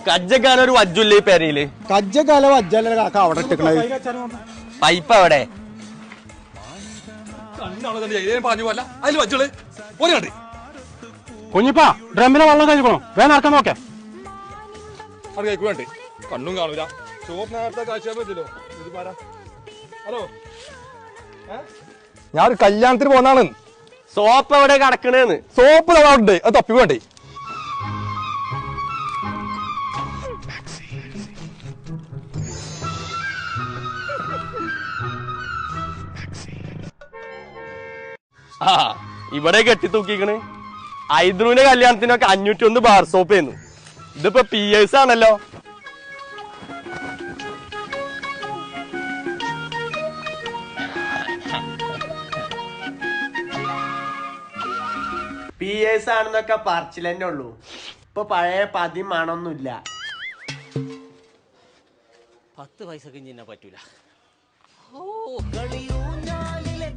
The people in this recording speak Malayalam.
കജ്ജക്കാലം ഒരു വജ്ജുല്ലേ പേരയില് കജ്ജക്കാലം വജ്ജല്ല കാക്ക അവിടെ ഇട്ടിക്കണത് പൈപ്പ് അവിടെ കുഞ്ഞിപ്പാ ഡ്രമ്മിലെ വെള്ളം കഴിക്കണോ വേഗം നടക്കാൻ നോക്കേ അത് കഴിക്കൂണ്ടേ കണ്ണും കാണൂല ചോറ് നേരത്തെ കാഴ്ച പറ്റില്ലോ ഹലോ ഞാൻ ഒരു കല്യാണത്തിന് പോന്നാണ് സോപ്പ് എവിടെ കിടക്കണേന്ന് സോപ്പ് ഉണ്ട് അത് തപ്പി വേണ്ടേ ആ ഇവിടെ കെട്ടി തൂക്കിക്കണ് ഐദ്രുവിന്റെ കല്യാണത്തിനൊക്കെ 501 ബാർ സോപ്പ് ചെയ്യുന്നു ഇതിപ്പോ PS ആണല്ലോ PS ആണെന്നൊക്കെ പറച്ചിലെന്നെ ഉള്ളൂ ഇപ്പൊ പഴയ പതിമാണൊന്നുമില്ല 10 പൈസക്ക് പറ്റൂല. ഓ കളിയൂഞ്ഞാലിലെ